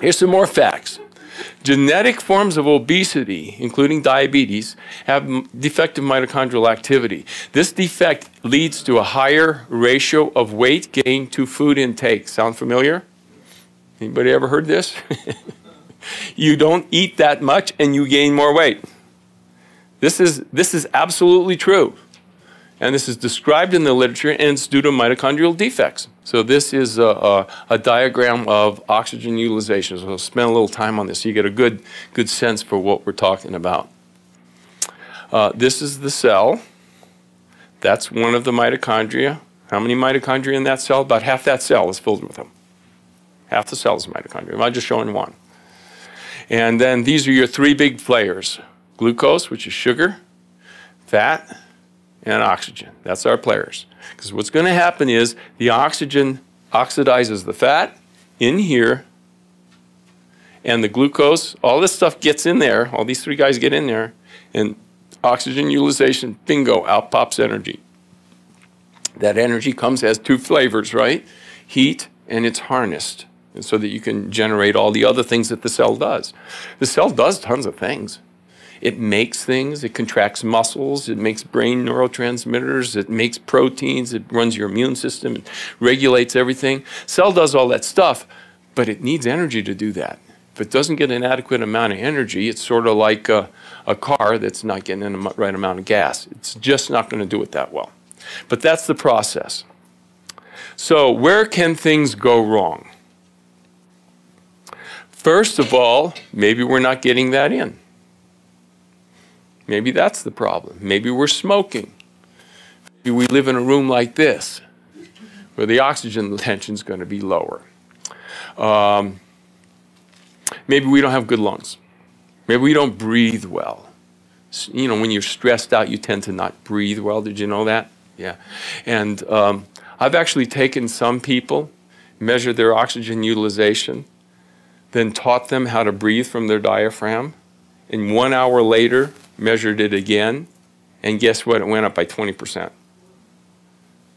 Here's some more facts. Genetic forms of obesity, including diabetes, have defective mitochondrial activity. This defect leads to a higher ratio of weight gain to food intake. Sound familiar? Anybody ever heard this? You don't eat that much and you gain more weight. This is absolutely true. And this is described in the literature, and it's due to mitochondrial defects. So this is a diagram of oxygen utilization. So we'll spend a little time on this so you get a good sense for what we're talking about. This is the cell. That's one of the mitochondria. How many mitochondria in that cell? About half that cell is filled with them. Half the cell is mitochondria. I'm just showing one. And then these are your three big players. Glucose, which is sugar, fat, and oxygen. That's our players. Because what's going to happen is the oxygen oxidizes the fat in here, and the glucose, all this stuff gets in there, all these three guys get in there, and oxygen utilization, bingo, out pops energy. That energy comes as two flavors, right? Heat, and it's harnessed, and so that you can generate all the other things that the cell does. The cell does tons of things. It makes things, it contracts muscles, it makes brain neurotransmitters, it makes proteins, it runs your immune system, it regulates everything. Cell does all that stuff, but it needs energy to do that. If it doesn't get an adequate amount of energy, it's sort of like a car that's not getting the right amount of gas. It's just not going to do it that well. But that's the process. So where can things go wrong? First of all, maybe we're not getting that in. Maybe that's the problem. Maybe we're smoking. Maybe we live in a room like this, where the oxygen tension is going to be lower. Maybe we don't have good lungs. Maybe we don't breathe well. You know, when you're stressed out, you tend to not breathe well. Did you know that? Yeah. And I've actually taken some people, measured their oxygen utilization, then taught them how to breathe from their diaphragm, and 1 hour later, measured it again, and guess what? It went up by 20%.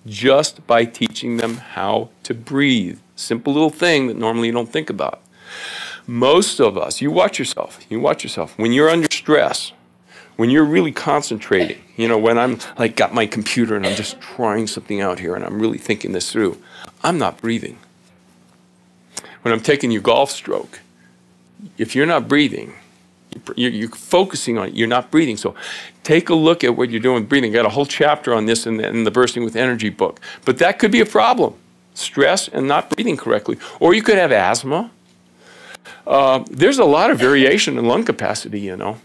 Just by teaching them how to breathe. Simple little thing that normally you don't think about. Most of us, you watch yourself, when you're under stress, when you're really concentrating, you know, when I'm like got my computer and I'm just trying something out here and I'm really thinking this through, I'm not breathing. When I'm taking your golf stroke, if you're not breathing, you're focusing on it, you're not breathing. So take a look at what you're doing with breathing. Got a whole chapter on this in the Bursting with Energy book. But that could be a problem, stress and not breathing correctly. Or you could have asthma. There's a lot of variation in lung capacity, you know.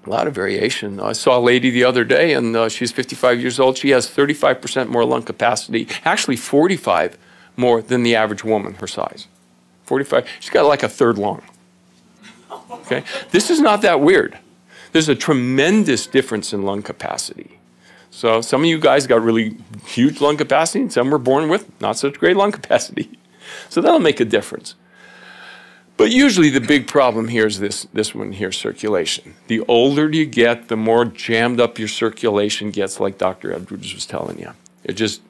A lot of variation. I saw a lady the other day, and she's 55 years old. She has 35% more lung capacity, actually 45 more than the average woman her size. 45. She's got like a third lung. Okay? This is not that weird. There's a tremendous difference in lung capacity. So some of you guys got really huge lung capacity, and some were born with not such great lung capacity. So that'll make a difference. But usually the big problem here is this one here, circulation. The older you get, the more jammed up your circulation gets, like Dr. Edwards was telling you. It just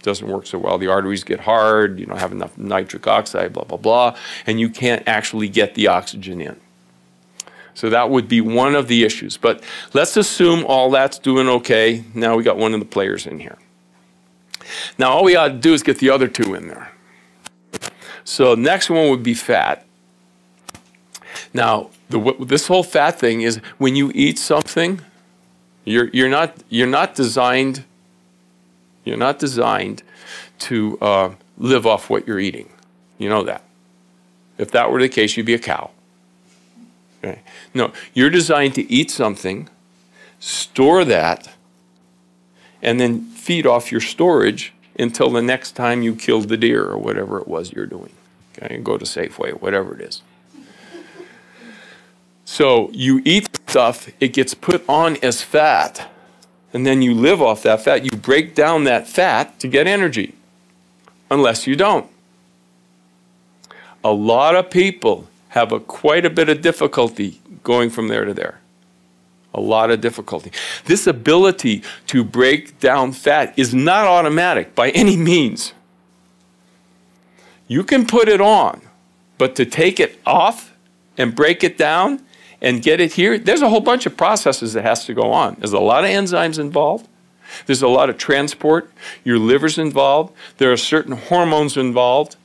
doesn't work so well. The arteries get hard, you don't have enough nitric oxide, blah, blah, blah, and you can't actually get the oxygen in. So that would be one of the issues. But let's assume all that's doing okay. Now we got one of the players in here. Now all we ought to do is get the other two in there. So next one would be fat. Now, this whole fat thing is when you eat something, you're not designed to live off what you're eating. You know that. If that were the case, you'd be a cow. Okay? No, you're designed to eat something, store that, and then feed off your storage until the next time you killed the deer or whatever it was you're doing. Okay? Go to Safeway, whatever it is. So you eat stuff, it gets put on as fat, and then you live off that fat. You break down that fat to get energy, unless you don't. A lot of people have quite a bit of difficulty going from there to there. A lot of difficulty. This ability to break down fat is not automatic by any means. You can put it on, But to take it off and break it down and get it here, there's a whole bunch of processes that has to go on. There's a lot of enzymes involved. There's a lot of transport. Your liver's involved. There are certain hormones involved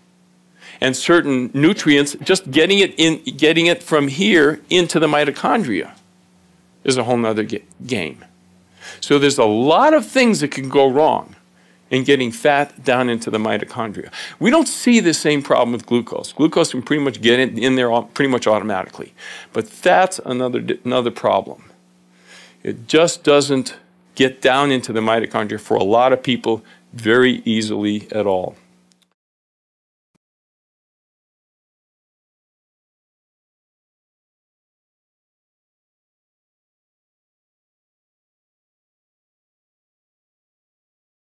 and certain nutrients. Just getting it from here into the mitochondria is a whole nother game. So there's a lot of things that can go wrong in getting fat down into the mitochondria. We don't see the same problem with glucose. Glucose can pretty much get in there pretty much automatically. But fat's another problem. It just doesn't get down into the mitochondria for a lot of people very easily at all.